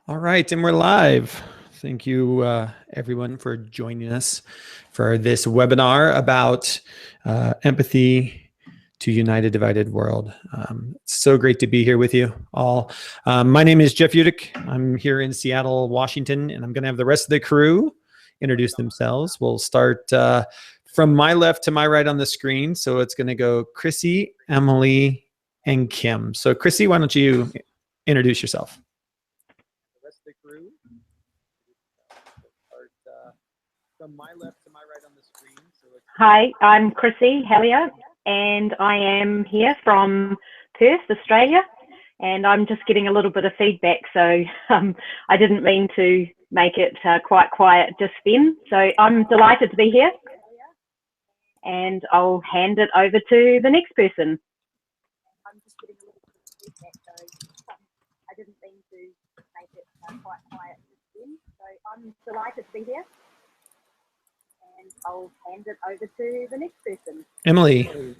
All right, and we're live. Thank you, everyone, for joining us for this webinar about empathy to unite a divided world. It's so great to be here with you all. My name is Jeff Udick. I'm here in Seattle, Washington, and I'm going to have the rest of the crew introduce themselves. We'll start from my left to my right on the screen. So it's going to go Chrissy, Emily, and Kim. So Chrissy, why don't you introduce yourself? From my left to my right on the screen. Hi, I'm Chrissy Hellier, and I am here from Perth, Australia, and I'm just getting a little bit of feedback, so I didn't mean to make it quite quiet just then. So I'm delighted to be here, and I'll hand it over to the next person. I'm just getting a little bit of feedback, so I didn't mean to make it quite quiet just then. So I'm delighted to be here. And I'll hand it over to the next person. Emily.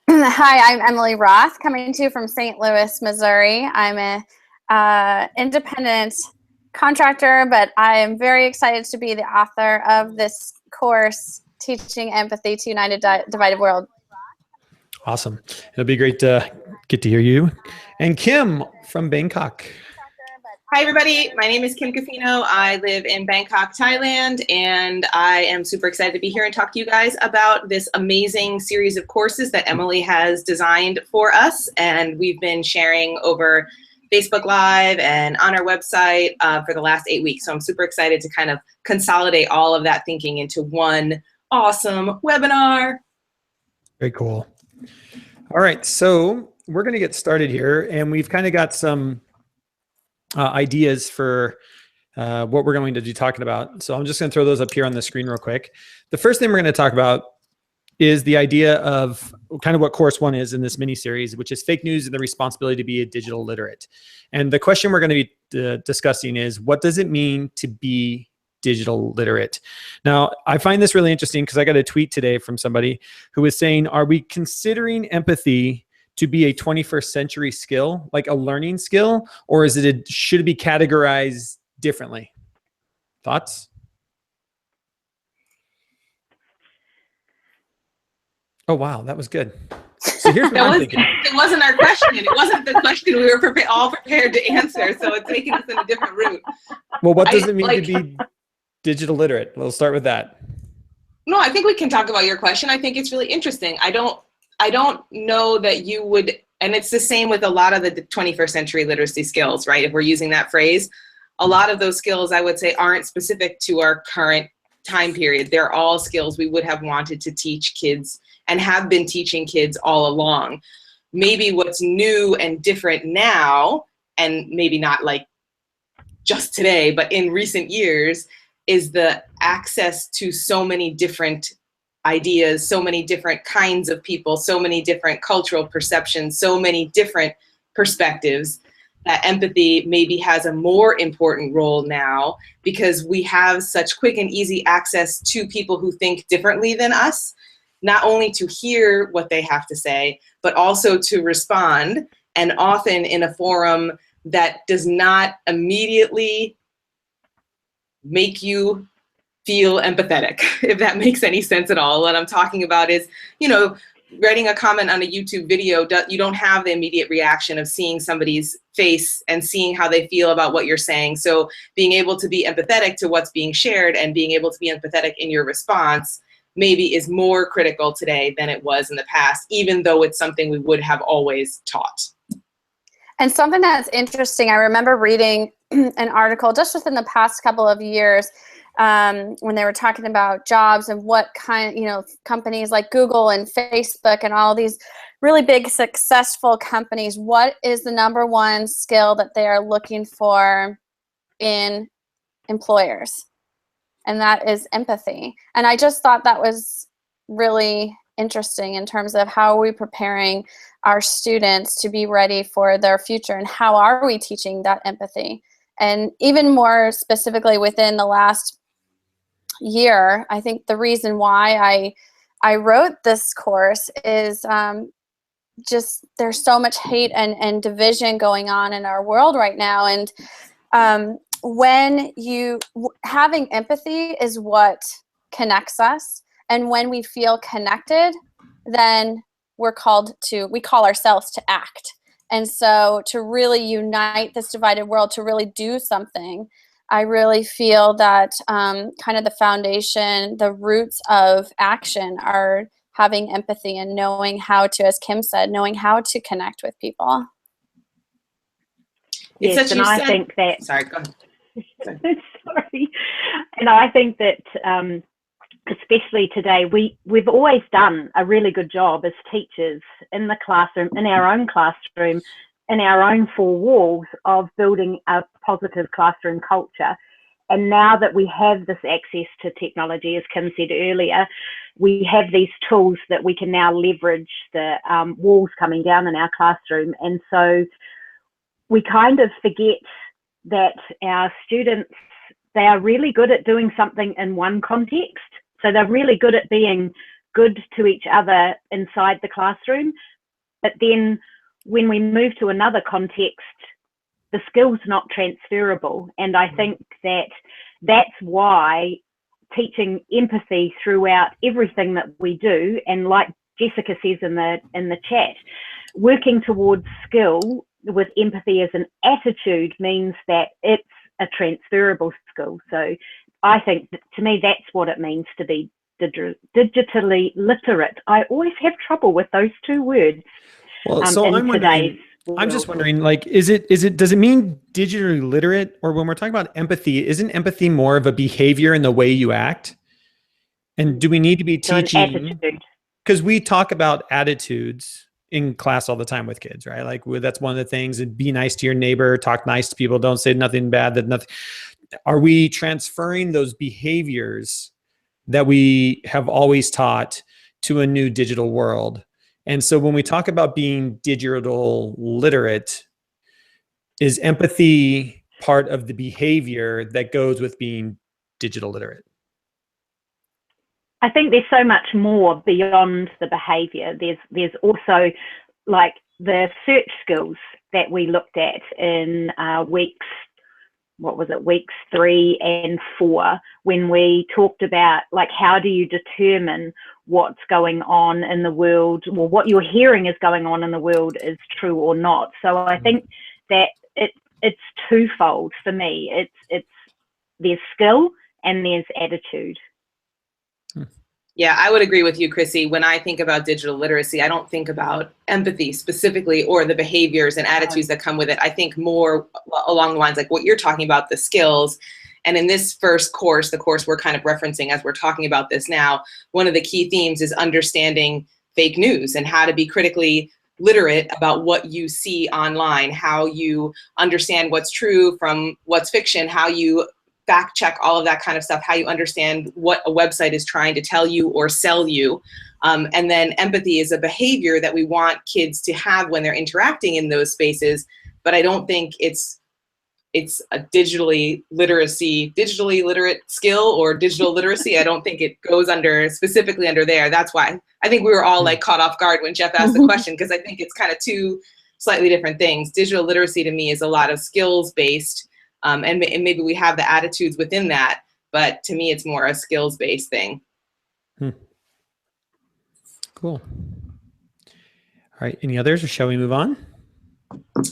Hi, I'm Emily Roth, coming to you from St. Louis, Missouri. I'm an independent contractor, but I am very excited to be the author of this course, Teaching Empathy to Unite a Divided World. Awesome. It'll be great to get to hear you. And Kim from Bangkok. Hi, everybody. My name is Kim Cafino. I live in Bangkok, Thailand, and I am super excited to be here and talk to you guys about this amazing series of courses that Emily has designed for us. And we've been sharing over Facebook Live and on our website for the last 8 weeks. So I'm super excited to kind of consolidate all of that thinking into one awesome webinar. Very cool. All right, so we're going to get started here, and we've kind of got some ideas for what we're going to be talking about. So I'm just going to throw those up here on the screen real quick. The first thing we're going to talk about is the idea of kind of what course one is in this mini series, which is fake news and the responsibility to be a digital literate. And the question we're going to be discussing is, what does it mean to be digital literate? Now, I find this really interesting because I got a tweet today from somebody who was saying, are we considering empathy to be a 21st century skill, like a learning skill, or is it should it be categorized differently? Thoughts? Oh, wow, that was good. So here's what I'm thinking. It wasn't our question. It wasn't the question we were all prepared to answer, so it's taking us in a different route. Well, what does it mean to be digital literate? We'll start with that. No, I think we can talk about your question. I think it's really interesting. I don't know that you would, and it's the same with a lot of the 21st century literacy skills, right? If we're using that phrase, a lot of those skills I would say aren't specific to our current time period. They're all skills we would have wanted to teach kids and have been teaching kids all along. Maybe what's new and different now, and maybe not like just today, but in recent years, is the access to so many different ideas, so many different kinds of people, so many different cultural perceptions, so many different perspectives, that empathy maybe has a more important role now because we have such quick and easy access to people who think differently than us, not only to hear what they have to say, but also to respond, and often in a forum that does not immediately make you feel empathetic, if that makes any sense at all. What I'm talking about is, you know, writing a comment on a YouTube video, you don't have the immediate reaction of seeing somebody's face and seeing how they feel about what you're saying. So being able to be empathetic to what's being shared and being able to be empathetic in your response maybe is more critical today than it was in the past, even though it's something we would have always taught. And something that's interesting, I remember reading an article just within the past couple of years when they were talking about jobs and what kind, companies like Google and Facebook and all these really big successful companies, what is the number one skill that they are looking for in employers? And that is empathy. And I just thought that was really interesting in terms of how are we preparing our students to be ready for their future, and how are we teaching that empathy? And even more specifically within the last year, I think the reason why I wrote this course is just there's so much hate and division going on in our world right now. And when having empathy is what connects us. And when we feel connected, then we call ourselves to act. And so to really unite this divided world, to really do something, I really feel that kind of the foundation, the roots of action are having empathy and knowing how to, as Kim said, knowing how to connect with people. Yes, and I think that... Sorry, go ahead. Sorry. And I think that especially today, we've always done a really good job as teachers in the classroom, in our own classroom, in our own four walls, of building a positive classroom culture. And now that we have this access to technology, as Kim said earlier, we have these tools that we can now leverage the walls coming down in our classroom. And so we kind of forget that our students, they are really good at doing something in one context. So they're really good at being good to each other inside the classroom. But then when we move to another context, the skill's not transferable. And I think that that's why teaching empathy throughout everything that we do, and like Jessica says in the chat, working towards skill with empathy as an attitude means that it's a transferable skill. So I think that, to me, that's what it means to be digitally literate. I always have trouble with those two words. Well, so I'm just wondering, like, does it mean digitally literate? Or when we're talking about empathy, isn't empathy more of a behavior in the way you act? And do we need to be teaching? Because we talk about attitudes in class all the time with kids, right? Like, that's one of the things, and be nice to your neighbor, talk nice to people, don't say nothing bad, that nothing. Are we transferring those behaviors that we have always taught to a new digital world? And so when we talk about being digital literate, is empathy part of the behavior that goes with being digital literate? I think there's so much more beyond the behavior. There's also, like, the search skills that we looked at in weeks 3 and 4, when we talked about, like, how do you determine what's going on in the world, or what you're hearing is going on in the world is true or not. So I think that it's twofold for me. It's there's skill and there's attitude. Yeah, I would agree with you, Chrissy. When I think about digital literacy, I don't think about empathy specifically, or the behaviors and attitudes that come with it. I think more along the lines like what you're talking about, the skills. And in this first course, the course we're kind of referencing as we're talking about this now, one of the key themes is understanding fake news and how to be critically literate about what you see online, how you understand what's true from what's fiction, how you fact check all of that kind of stuff, how you understand what a website is trying to tell you or sell you. And then empathy is a behavior that we want kids to have when they're interacting in those spaces. But I don't think it's a digitally literate skill or digital literacy. I don't think it goes specifically under there. That's why I think we were all like caught off guard when Jeff asked the question, because I think it's kind of two slightly different things. Digital literacy to me is a lot of skills based. And maybe we have the attitudes within that, but to me, it's more a skills-based thing. Cool. All right, any others, or shall we move on?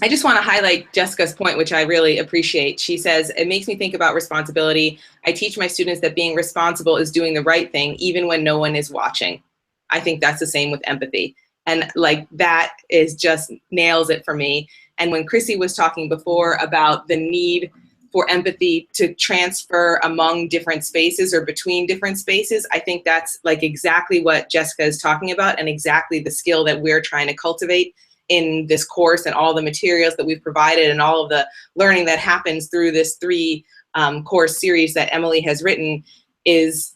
I just want to highlight Jessica's point, which I really appreciate. She says, it makes me think about responsibility. I teach my students that being responsible is doing the right thing, even when no one is watching. I think that's the same with empathy. And like, that is just nails it for me. And when Chrissy was talking before about the need for empathy to transfer among different spaces or between different spaces, I think that's like exactly what Jessica is talking about, and exactly the skill that we're trying to cultivate in this course, and all the materials that we've provided, and all of the learning that happens through this 3 course series that Emily has written, is